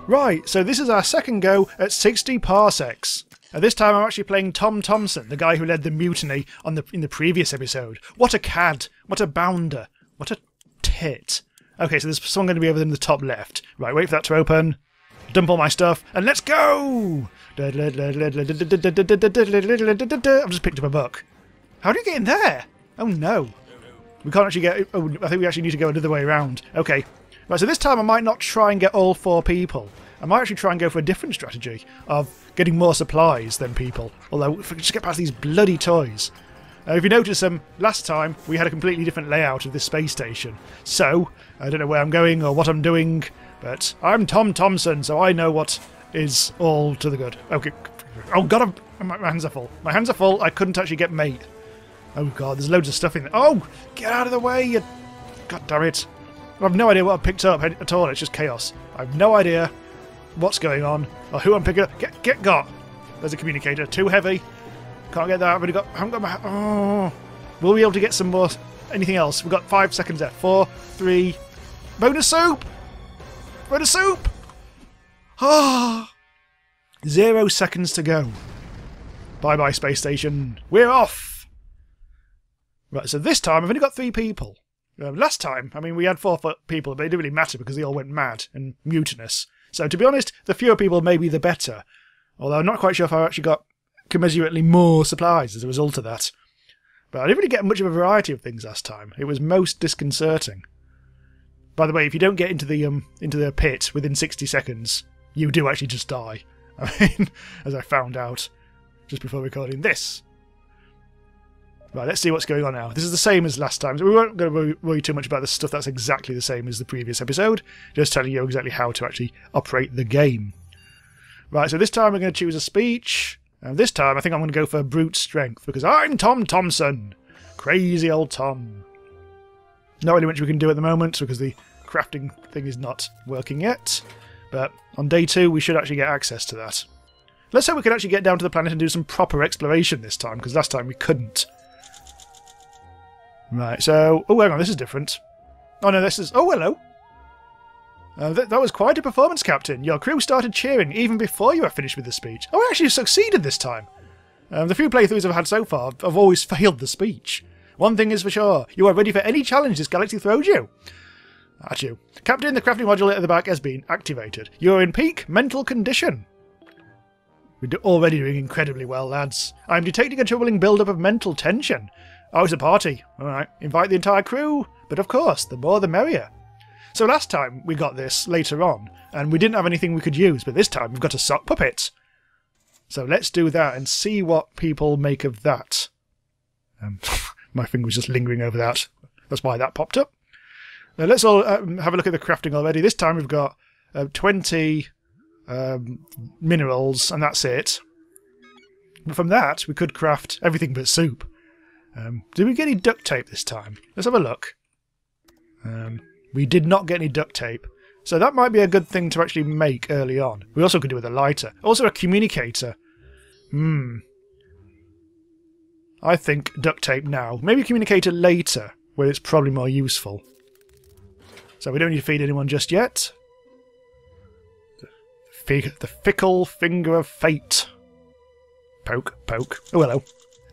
Right, so this is our second go at 60 parsecs. And this time I'm actually playing Tom Thompson, the guy who led the mutiny in the previous episode. What a cad! What a bounder! What a tit! Okay, so there's someone going to be over in the top left. Right, wait for that to open. Dump all my stuff, and let's go! I've just picked up a book. How do you get in there? Oh no. We can't actually get... Oh, I think we actually need to go another way around. Okay. Right, so this time I might not try and get all 4 people. I might actually try and go for a different strategy of getting more supplies than people. Although, if I could just get past these bloody toys. If you notice, last time we had a completely different layout of this space station. So, I don't know where I'm going or what I'm doing, but I'm Tom Thompson, so I know what is all to the good. Okay. Oh god, my hands are full. My hands are full. I couldn't actually get mate. Oh god, there's loads of stuff in there. Oh, get out of the way, you... God damn it. I have no idea what I picked up at all. It's just chaos. I have no idea what's going on or who I'm picking up. Get got. There's a communicator. Too heavy. Can't get that. I haven't got my... Oh. Will we be able to get some more... Anything else? We've got 5 seconds left. 4, 3... Bonus soup! Bonus soup! Ah! 0 seconds to go. Bye-bye, space station. We're off! Right, so this time I've only got 3 people. Last time, I mean, we had 4 people, but it didn't really matter because they all went mad and mutinous. So, to be honest, the fewer people may be the better. Although I'm not quite sure if I actually got commensurately more supplies as a result of that. But I didn't really get much of a variety of things last time. It was most disconcerting. By the way, if you don't get into the pit within 60 seconds, you do actually just die. I mean, as I found out just before recording this. Right, let's see what's going on now. This is the same as last time, so we won't going to worry too much about the stuff that's exactly the same as the previous episode. Just telling you exactly how to actually operate the game. Right, so this time we're going to choose a speech. And this time I think I'm going to go for brute strength, because I'm Tom Thompson! Crazy old Tom. Not really much we can do at the moment, because the crafting thing is not working yet. But on day 2 we should actually get access to that. Let's hope we can actually get down to the planet and do some proper exploration this time, because last time we couldn't. Right, so... Oh, hang on, this is different. Oh, no, this is... Oh, hello! That was quite a performance, Captain. Your crew started cheering even before you were finished with the speech. Oh, I actually succeeded this time. The few playthroughs I've had so far have always failed the speech. One thing is for sure. You are ready for any challenge this galaxy throws you. At you. Captain, the crafting module at the back has been activated. You are in peak mental condition. We're already doing incredibly well, lads. I am detecting a troubling build-up of mental tension. Oh, it's a party. Alright, invite the entire crew. But of course, the more the merrier. So last time we got this later on, and we didn't have anything we could use, but this time we've got a sock puppet. So let's do that and see what people make of that. My finger was just lingering over that. That's why that popped up. Now let's all have a look at the crafting already. This time we've got 20 minerals, and that's it. But from that, we could craft everything but soup. Did we get any duct tape this time? Let's have a look. We did not get any duct tape. So that might be a good thing to actually make early on. We also could do with a lighter. Also a communicator. I think duct tape now. Maybe a communicator later, where it's probably more useful. So we don't need to feed anyone just yet. The fickle finger of fate. Poke, poke. Oh, hello.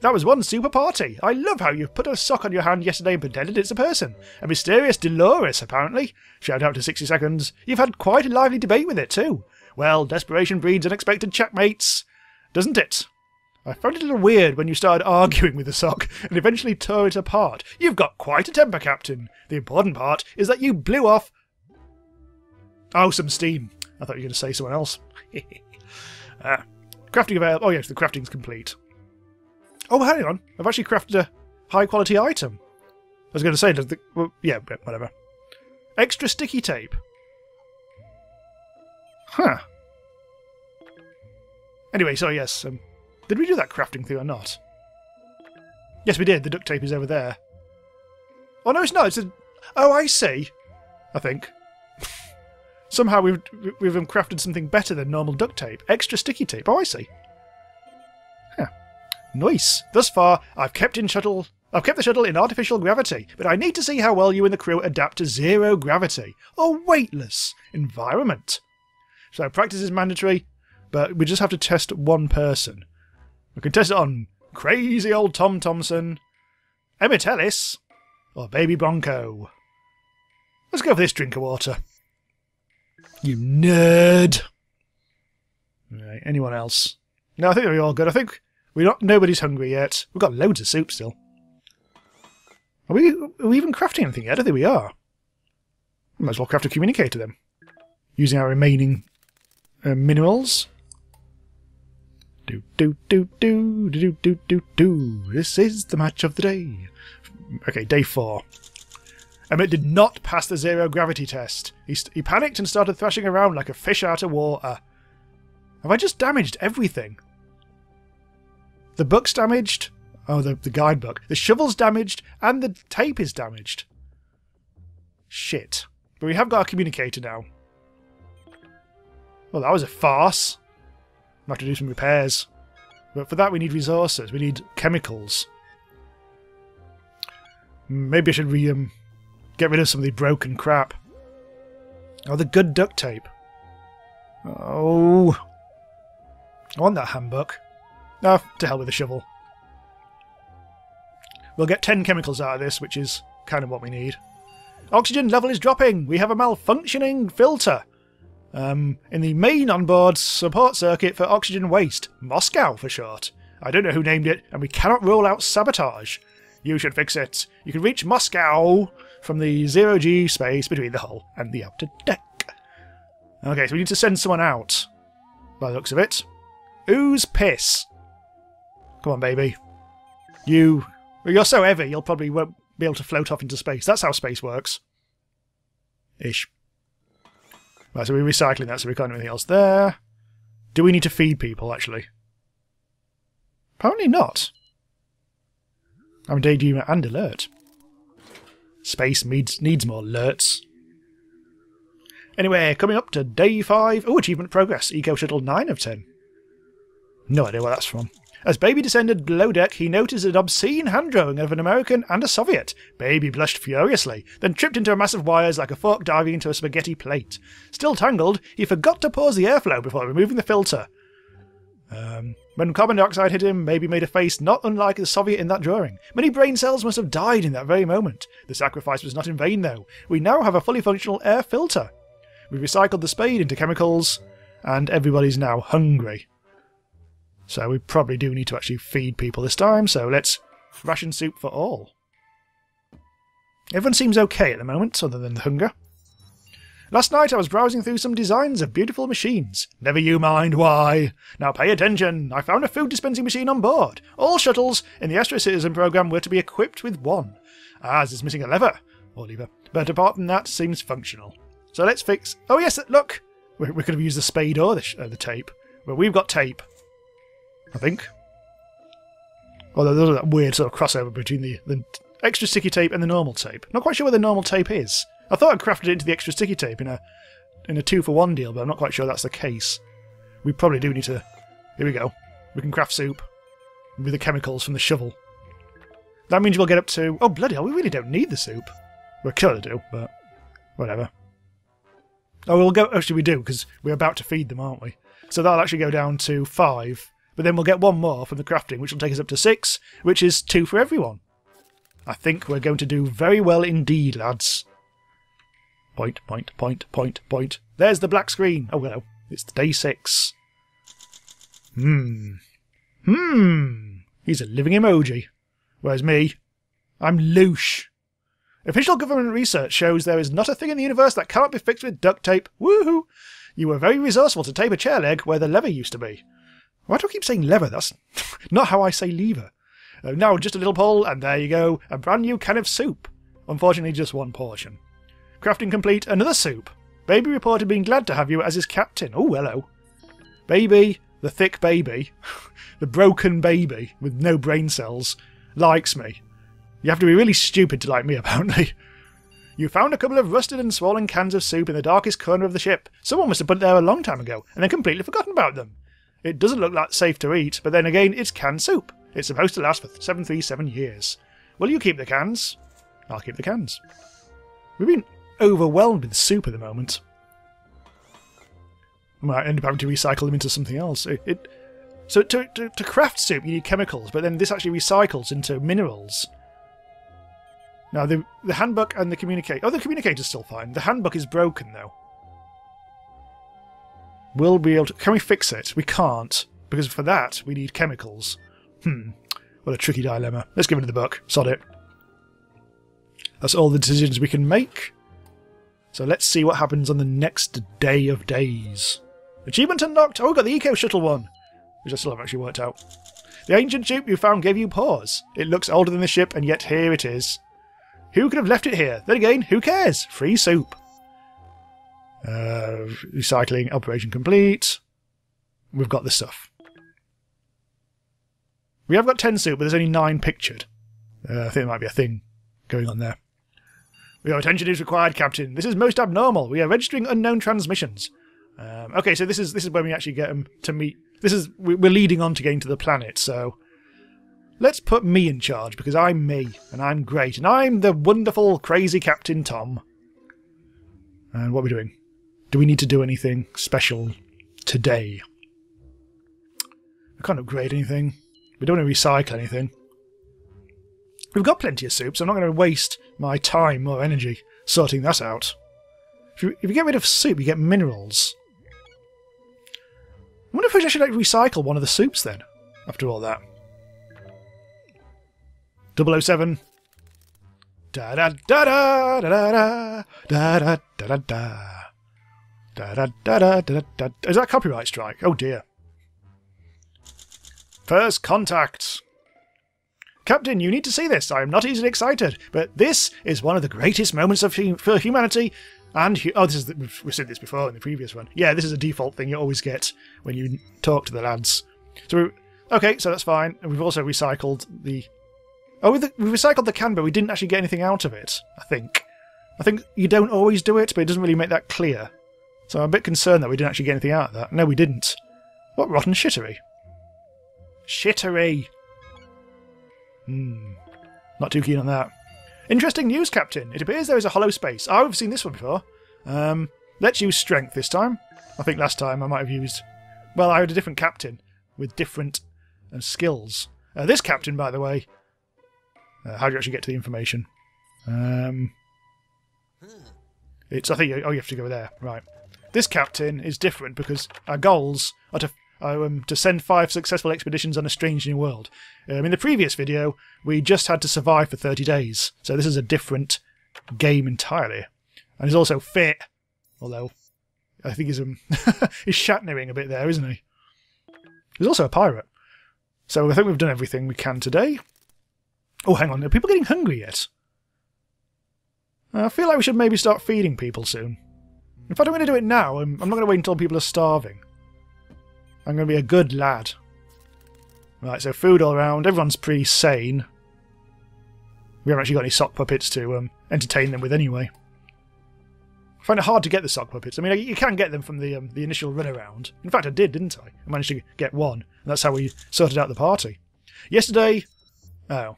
That was one super party. I love how you put a sock on your hand yesterday and pretended it's a person. A mysterious Dolores, apparently. Shout out to 60 seconds. You've had quite a lively debate with it, too. Well, desperation breeds unexpected checkmates, doesn't it? I found it a little weird when you started arguing with the sock and eventually tore it apart. You've got quite a temper, Captain. The important part is that you blew off... Oh, some steam. I thought you were going to say someone else. Crafting available. Oh, yes, the crafting's complete. Oh, hang on. I've actually crafted a high-quality item. I was going to say, well, yeah, whatever. Extra sticky tape. Huh. Anyway, so yes, did we do that crafting thing or not? Yes, we did. The duct tape is over there. Oh, no, it's not. It's a... Oh, I see. I think. Somehow we've crafted something better than normal duct tape. Extra sticky tape. Oh, I see. Huh. Nice. Thus far, I've kept the shuttle in artificial gravity, but I need to see how well you and the crew adapt to zero gravity, or weightless, environment. So practice is mandatory, but we just have to test one person. We can test it on crazy old Tom Thompson, Emmett Ellis, or Baby Bronco. Let's go for this drink of water. You nerd! Right, anyone else? No, I think we're all good. I think nobody's hungry yet. We've got loads of soup still. Are we even crafting anything yet? I don't think we are. Might as well craft a communicator then. Using our remaining minerals. This is the match of the day. Okay, day 4. Emmett did not pass the zero gravity test. He panicked and started thrashing around like a fish out of water. Have I just damaged everything? The book's damaged. Oh, the guidebook. The shovel's damaged, and the tape is damaged. Shit. But we have got a communicator now. Well, that was a farce. We'll have to do some repairs. But for that we need resources. We need chemicals. Maybe I should get rid of some of the broken crap. Oh, the good duct tape. Oh. I want that handbook. Oh, to hell with the shovel. We'll get 10 chemicals out of this, which is kind of what we need. Oxygen level is dropping. We have a malfunctioning filter. In the main onboard support circuit for oxygen waste. Moscow for short. I don't know who named it, and we cannot rule out sabotage. You should fix it. You can reach Moscow from the 0G space between the hull and the outer deck. Okay, so we need to send someone out, by the looks of it. Ooze piss. Come on, baby. You're so heavy, you'll probably won't be able to float off into space. That's how space works. Ish. Right, so we're recycling that, so we can't do anything else there. Do we need to feed people, actually? Apparently not. I'm daydreamer and alert. Space needs more alerts. Anyway, coming up to day 5. Oh, achievement progress. Eco Shuttle 9 of 10. No idea where that's from. As Baby descended below deck, he noticed an obscene hand-drawing of an American and a Soviet. Baby blushed furiously, then tripped into a mass of wires like a fork diving into a spaghetti plate. Still tangled, he forgot to pause the airflow before removing the filter. When carbon dioxide hit him, Baby made a face not unlike the Soviet in that drawing. Many brain cells must have died in that very moment. The sacrifice was not in vain, though. We now have a fully functional air filter. We've recycled the spade into chemicals, and everybody's now hungry. So we probably do need to actually feed people this time, so let's ration soup for all. Everyone seems okay at the moment, other than the hunger. Last night I was browsing through some designs of beautiful machines. Never you mind why. Now pay attention. I found a food dispensing machine on board. All shuttles in the Astro Citizen program were to be equipped with one. Ours is missing a lever. Or lever. But apart from that, seems functional. So let's fix... Oh yes, look! We could have used the spade or the tape. But we've got tape. I think. Although there's that weird sort of crossover between the extra sticky tape and the normal tape. Not quite sure where the normal tape is. I thought I'd crafted it into the extra sticky tape in a 2-for-1 deal, but I'm not quite sure that's the case. We probably do need to... Here we go. We can craft soup with the chemicals from the shovel. That means we'll get up to... Oh, bloody hell, we really don't need the soup. We could do, but whatever. Oh, we'll go... Actually, we do, because we're about to feed them, aren't we? So that'll actually go down to 5. But then we'll get one more from the crafting, which will take us up to 6, which is 2 for everyone. I think we're going to do very well indeed, lads. Point, point, point, point, point. There's the black screen. Oh, hello. It's day 6. He's a living emoji. Whereas me, I'm louche. Official government research shows there is not a thing in the universe that cannot be fixed with duct tape. Woohoo! You were very resourceful to tape a chair leg where the lever used to be. Why do I keep saying lever? That's not how I say lever. Now just a little pull, and there you go. A brand new can of soup. Unfortunately, just one portion. Crafting complete, another soup. Baby reported being glad to have you as his captain. Oh, hello. Baby, the thick baby, the broken baby with no brain cells, likes me. You have to be really stupid to like me, apparently. You found a couple of rusted and swollen cans of soup in the darkest corner of the ship. Someone must have put it there a long time ago, and then completely forgotten about them. It doesn't look that safe to eat, but then again, it's canned soup. It's supposed to last for 737 years. Will you keep the cans? I'll keep the cans. We've been overwhelmed with soup at the moment. might end up having to recycle them into something else. So to craft soup, you need chemicals, but then this actually recycles into minerals. Now, the handbook and the communicator... Oh, the communicator's still fine. The handbook is broken, though. We'll be able to... Can we fix it? We can't, because for that, we need chemicals. What a tricky dilemma. Let's give it to the book. Sod it. That's all the decisions we can make. So let's see what happens on the next day of days. Achievement unlocked! Oh, we got the Eco Shuttle one! Which I still haven't actually worked out. The ancient ship you found gave you pause. It looks older than the ship, and yet here it is. Who could have left it here? Then again, who cares? Free soup. Recycling operation complete. We've got the stuff. We have got 10 soup, but there's only 9 pictured. I think there might be a thing going on there. Your attention is required, Captain. This is most abnormal. We are registering unknown transmissions. Okay, so this is when we actually get them to meet. We're leading on to getting to the planet, so let's put me in charge, because I'm me, and I'm great, and I'm the wonderful, crazy Captain Tom. And what are we doing? Do we need to do anything special today? I can't upgrade anything. We don't want to recycle anything. We've got plenty of soup, so I'm not going to waste my time or energy sorting that out. If you get rid of soup, you get minerals. I wonder if I should like recycle one of the soups then, after all that. 007. Da da da da da da da da da da da da da da da da. Is that a copyright strike? Oh dear. First contact. Captain, you need to see this. I am not easily excited, but this is one of the greatest moments for humanity. And we've said this before in the previous one. Yeah, this is a default thing you always get when you talk to the lads. So okay, so that's fine. And we've also recycled the. Oh, we recycled the can, but we didn't actually get anything out of it. I think you don't always do it, but it doesn't really make that clear. So I'm a bit concerned that we didn't actually get anything out of that. No, we didn't. What rotten shittery! Shittery. Not too keen on that. Interesting news, Captain. It appears there is a hollow space. Oh, we've seen this one before. Let's use strength this time. I think last time I might have used... Well, I had a different captain with different skills. This captain, by the way... how do you actually get to the information? It's... I think... Oh, you have to go there. Right. This captain is different because our goals are to send 5 successful expeditions on a strange new world. In the previous video, we just had to survive for 30 days, so this is a different game entirely. And he's also fit, although I think he's Shatnering a bit there, isn't he? He's also a pirate. So I think we've done everything we can today. Oh, hang on, are people getting hungry yet? I feel like we should maybe start feeding people soon. In fact, I'm going to do it now. I'm not going to wait until people are starving. I'm going to be a good lad. Right, so food all around. Everyone's pretty sane. We haven't actually got any sock puppets to entertain them with anyway. I find it hard to get the sock puppets. I mean, you can get them from the initial run around. In fact, I did, didn't I? I managed to get one, and that's how we sorted out the party. Yesterday... Oh.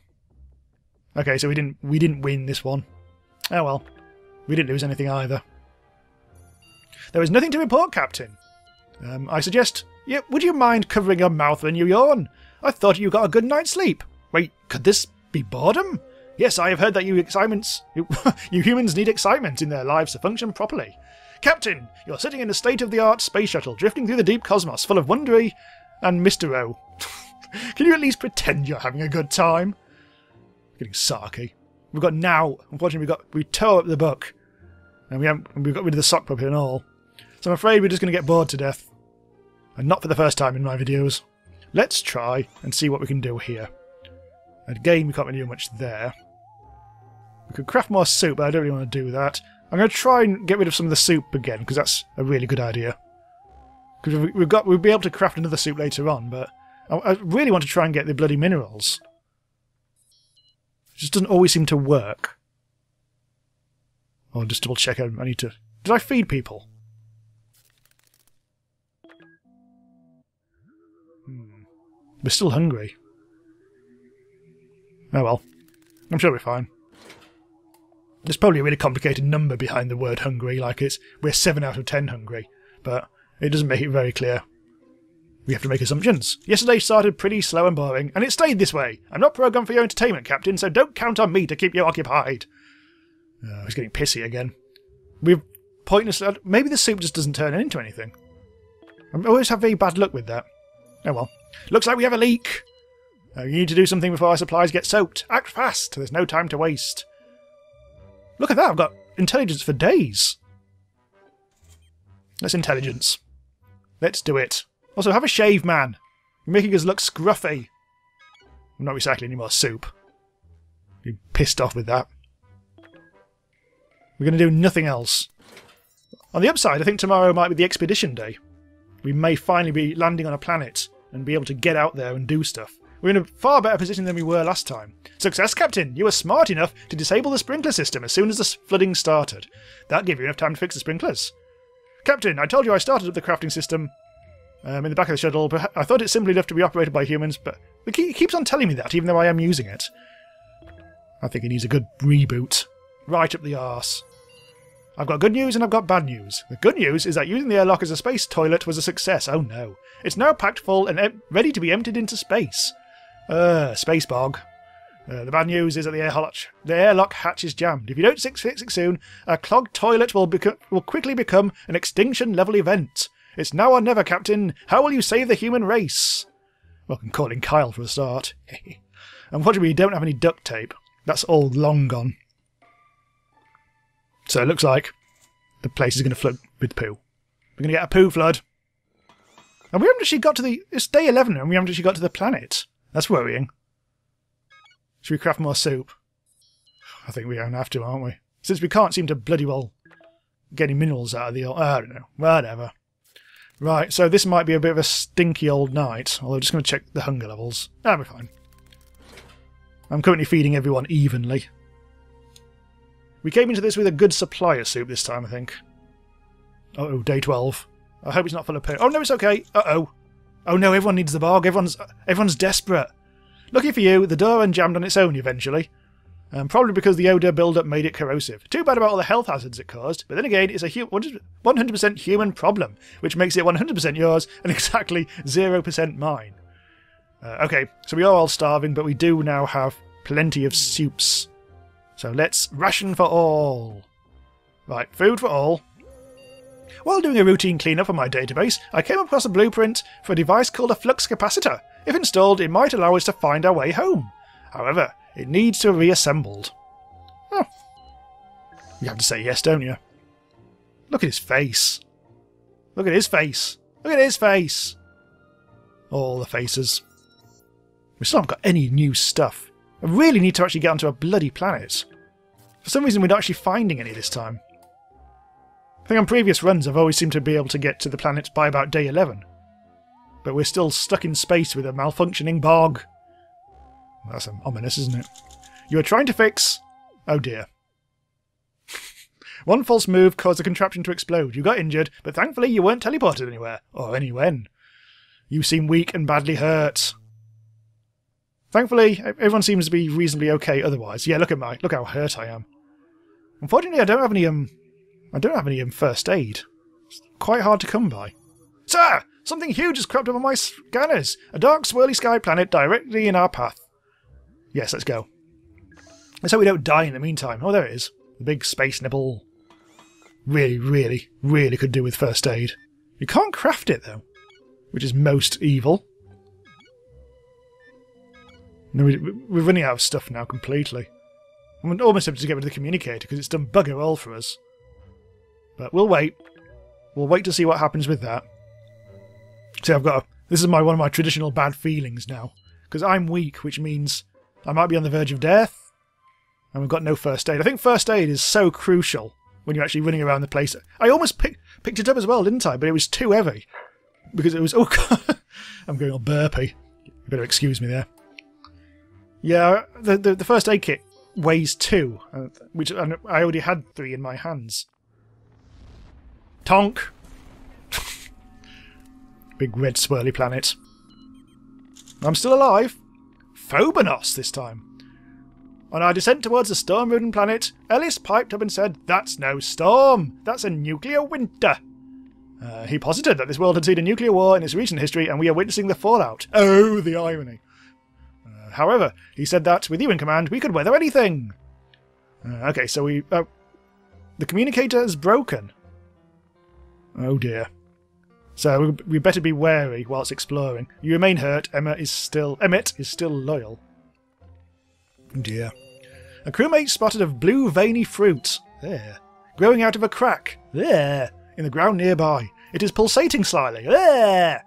Okay, so we didn't win this one. Oh well. We didn't lose anything either. There is nothing to report, Captain. I suggest... Yeah, would you mind covering your mouth when you yawn? I thought you got a good night's sleep. Wait, could this be boredom? Yes, I have heard that you humans need excitement in their lives to function properly. Captain, you're sitting in a state-of-the-art space shuttle drifting through the deep cosmos full of wondery and Mr. O. Can you at least pretend you're having a good time? Getting sarky. We've got now, unfortunately, we tore up the book. And we got rid of the sock puppet and all. So I'm afraid we're just going to get bored to death. And not for the first time in my videos. Let's try and see what we can do here. Again, we can't really do much there. We could craft more soup, but I don't really want to do that. I'm going to try and get rid of some of the soup again, because that's a really good idea. Because we'll be able to craft another soup later on, but I really want to try and get the bloody minerals. It just doesn't always seem to work. Oh, just double check. I need to... Did I feed people? We're still hungry. Oh well. I'm sure we're fine. There's probably a really complicated number behind the word hungry, like we're 7 out of 10 hungry. But It doesn't make it very clear. We have to make assumptions. Yesterday started pretty slow and boring, and it stayed this way. I'm not programmed for your entertainment, Captain, so don't count on me to keep you occupied. He's getting pissy again. We've pointlessly... Maybe the soup just doesn't turn into anything. I always have very bad luck with that. Oh well. Looks like we have a leak. You need to do something before our supplies get soaked. Act fast. There's no time to waste. Look at that. I've got intelligence for days. That's intelligence. Let's do it. Also, have a shave, man. You're making us look scruffy. I'm not recycling any more soup. You're pissed off with that. We're going to do nothing else. On the upside, I think tomorrow might be the expedition day. We may finally be landing on a planet and be able to get out there and do stuff. We're in a far better position than we were last time. Success, Captain! You were smart enough to disable the sprinkler system as soon as the flooding started. That gave you enough time to fix the sprinklers. Captain, I told you I started up the crafting system in the back of the shuttle, but I thought it simply enough to be operated by humans, but he keeps on telling me that, even though I am using it. I think it needs a good reboot. Right up the arse. I've got good news and I've got bad news. The good news is that using the airlock as a space toilet was a success. Oh no. It's now packed full and ready to be emptied into space. Space bog. The bad news is that the airlock hatch is jammed. If you don't fix it soon, a clogged toilet will quickly become an extinction-level event. It's now or never, Captain. How will you save the human race? Well, I'm calling Kyle for a start. Unfortunately, we don't have any duct tape. That's all long gone. So it looks like the place is going to flood with poo. We're going to get a poo flood. And we haven't actually got to the... It's day 11 and we haven't actually got to the planet. That's worrying. Should we craft more soup? I think we don't have to, aren't we? Since we can't seem to bloody well get any minerals out of the... I don't know. Whatever. Right, so this might be a bit of a stinky old night. Although I'm just going to check the hunger levels. That'll be fine. I'm currently feeding everyone evenly. We came into this with a good supply of soup this time, I think. Uh-oh, day 12. I hope it's not full of poo. Oh no, it's okay. Uh-oh. Oh no, everyone needs the bog. Everyone's desperate. Lucky for you, the door unjammed on its own eventually. Probably because the odour build-up made it corrosive. Too bad about all the health hazards it caused, but then again, it's a 100% human problem, which makes it 100% yours and exactly 0% mine. Okay, so we are all starving, but we do now have plenty of soups. So let's ration for all. Right, food for all. While doing a routine cleanup on my database, I came across a blueprint for a device called a flux capacitor. If installed, it might allow us to find our way home. However, it needs to be reassembled. Oh. You have to say yes, don't you? Look at his face. Look at his face. Look at his face. All the faces. We still haven't got any new stuff. I really need to actually get onto a bloody planet. For some reason we're not actually finding any this time. I think on previous runs I've always seemed to be able to get to the planet by about day 11. But we're still stuck in space with a malfunctioning bog. That's ominous, isn't it? You are trying to fix... Oh dear. One false move caused the contraption to explode. You got injured, but thankfully you weren't teleported anywhere. Or anywhen. You seem weak and badly hurt. Thankfully, everyone seems to be reasonably okay otherwise. Yeah, look how hurt I am. Unfortunately, I don't have any first aid. It's quite hard to come by. Sir! Something huge has cropped up on my scanners! A dark, swirly sky planet directly in our path. Yes, let's go. Let's hope we don't die in the meantime. Oh, there it is. The big space nipple. Really, really, really could do with first aid. You can't craft it, though. Which is most evil. No, we're running out of stuff now completely. I'm almost tempted to get rid of the communicator because it's done bugger all for us. But we'll wait. We'll wait to see what happens with that. See, this is one of my traditional bad feelings now. Because I'm weak, which means I might be on the verge of death. And we've got no first aid. I think first aid is so crucial when you're actually running around the place. I almost picked it up as well, didn't I? But it was too heavy. Because it was... Oh, God. I'm going all burpy. You better excuse me there. Yeah, the first aid kit weighs 2, which I already had 3 in my hands. Tonk! Big red swirly planet. I'm still alive. Phobanos this time. On our descent towards the storm-ridden planet, Ellis piped up and said, "That's no storm. That's a nuclear winter." He posited that this world had seen a nuclear war in its recent history and we are witnessing the fallout. Oh, the irony. However, he said that, with you in command, we could weather anything. Okay, so we... the communicator is broken. Oh dear. So we better be wary whilst exploring. You remain hurt. Emmet is still loyal. Oh dear. A crewmate spotted a blue veiny fruit. There. Growing out of a crack. There. In the ground nearby. It is pulsating slightly. There.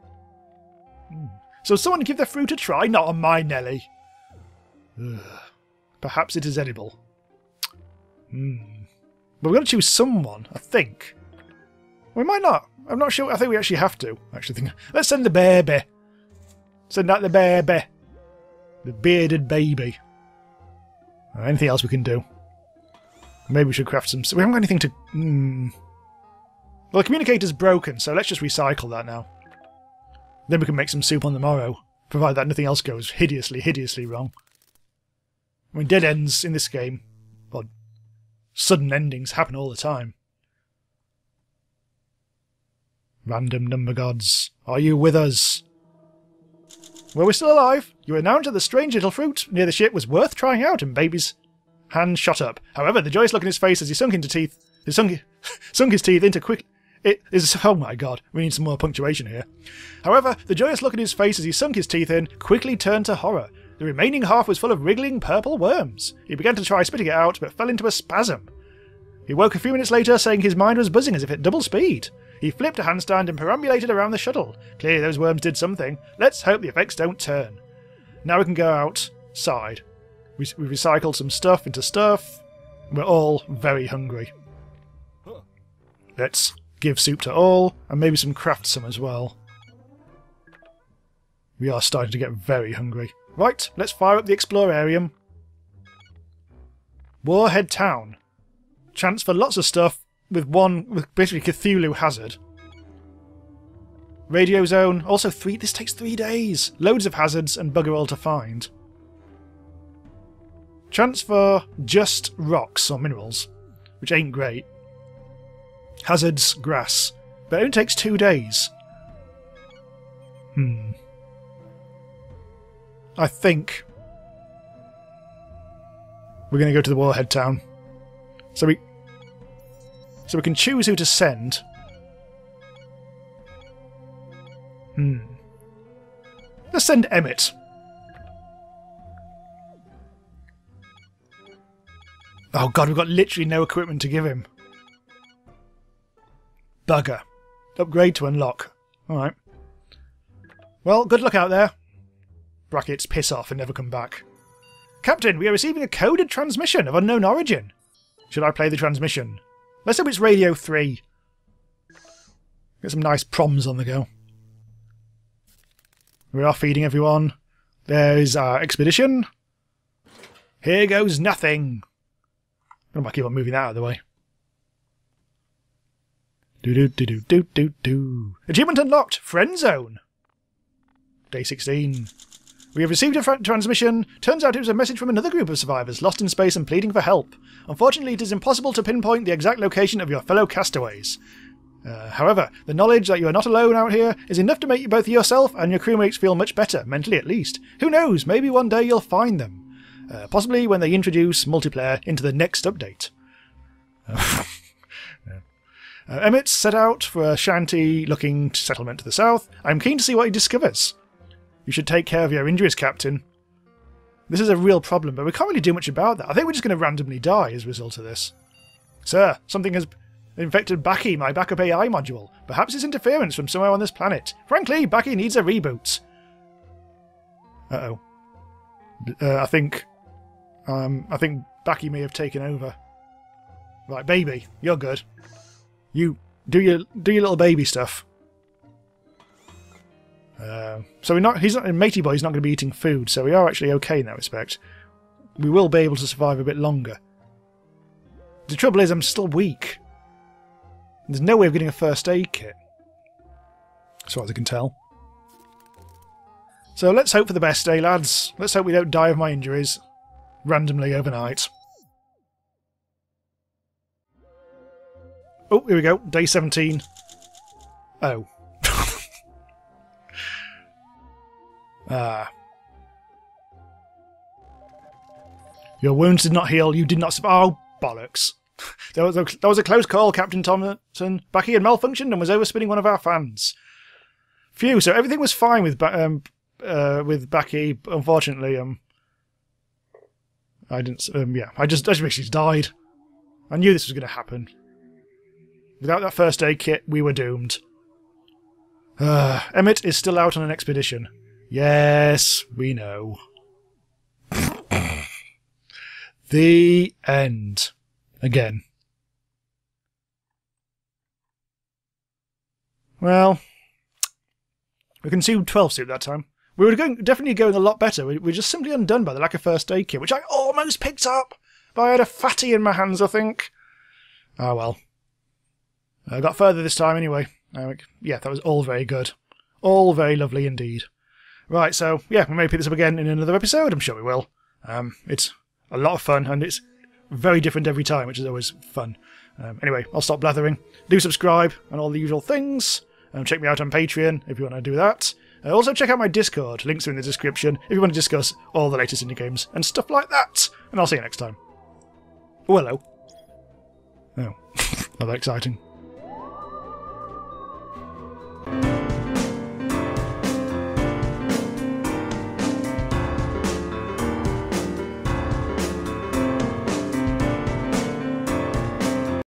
So someone give the fruit a try. Not on my Nelly. Ugh. Perhaps it is edible. But we're going to choose someone, I think. We might not. I'm not sure. I think we actually have to. Let's send the baby. Send out the baby. The bearded baby. Anything else we can do? Maybe we should craft some... We haven't got anything to... Well, the communicator's broken, so let's just recycle that now. Then we can make some soup on the morrow, provided that nothing else goes hideously, hideously wrong. I mean, dead ends in this game, well, sudden endings happen all the time. Random number gods, are you with us? Well, we're still alive. You announced that the strange little fruit near the ship was worth trying out, and baby's hand shot up. However, the joyous look in his face as he sunk his teeth into quick... It is... Oh my god, we need some more punctuation here. However, the joyous look in his face as he sunk his teeth in quickly turned to horror. The remaining half was full of wriggling purple worms. He began to try spitting it out, but fell into a spasm. He woke a few minutes later, saying his mind was buzzing as if at double speed. He flipped a handstand and perambulated around the shuttle. Clearly those worms did something. Let's hope the effects don't turn. Now we can go outside. We've recycled some stuff into stuff. We're all very hungry. Let's give soup to all, and maybe craft some as well. We are starting to get very hungry. Right, let's fire up the Explorarium. Warhead Town. Chance for lots of stuff with basically Cthulhu hazard. Radio zone, also this takes 3 days. Loads of hazards and bugger all to find. Chance for just rocks or minerals, which ain't great. Hazards, grass, but it only takes 2 days. I think we're going to go to the Warhead Town. So we can choose who to send. Let's send Emmet. Oh god, we've got literally no equipment to give him. Bugger. Upgrade to unlock. Alright. Well, good luck out there. Brackets, piss off and never come back. Captain, we are receiving a coded transmission of unknown origin. Should I play the transmission? Let's hope it's Radio 3. Get some nice proms on the go. We are feeding everyone. There's our expedition. Here goes nothing. I might keep on moving that out of the way. Achievement unlocked! Friend Zone! Day 16. We have received a transmission. Turns out it was a message from another group of survivors lost in space and pleading for help. Unfortunately, it is impossible to pinpoint the exact location of your fellow castaways. However, the knowledge that you are not alone out here is enough to make you both yourself and your crewmates feel much better, mentally at least. Who knows, maybe one day you'll find them. Possibly when they introduce multiplayer into the next update. Emmett set out for a shanty-looking settlement to the south. I'm keen to see what he discovers. You should take care of your injuries, Captain. This is a real problem, but we can't really do much about that. I think we're just going to randomly die as a result of this. Sir, something has infected Baki, my backup AI module. Perhaps it's interference from somewhere on this planet. Frankly, Baki needs a reboot. Uh-oh. I think Baki may have taken over. Right, baby, you're good. You do your little baby stuff. So Matey Boy's not going to be eating food, so we are actually okay in that respect. We will be able to survive a bit longer. The trouble is, I'm still weak. There's no way of getting a first aid kit, as far as I can tell. So let's hope for the best, eh, lads? Let's hope we don't die of my injuries randomly overnight. Oh, here we go. Day 17. Oh. Your wounds did not heal. You did not... Oh, bollocks. That was a close call, Captain Thompson. Backy had malfunctioned and was overspinning one of our fans. Phew, so everything was fine with Backy. Unfortunately, I didn't... yeah, I just basically died. I knew this was going to happen. Without that first aid kit, we were doomed. Emmett is still out on an expedition. Yes, we know. The end. Again. Well, we consumed 12 soup that time. We were definitely going a lot better. We were just simply undone by the lack of first aid kit, which I almost picked up, but I had a fatty in my hands, I think. Oh well. I got further this time anyway. Yeah, that was all very good. All very lovely indeed. Right, so, yeah, we may pick this up again in another episode. I'm sure we will. It's a lot of fun, and it's very different every time, which is always fun. Anyway, I'll stop blathering. Do subscribe and all the usual things. Check me out on Patreon if you want to do that. Also check out my Discord. Links are in the description if you want to discuss all the latest indie games and stuff like that. And I'll see you next time. Oh, hello. Oh, not that exciting.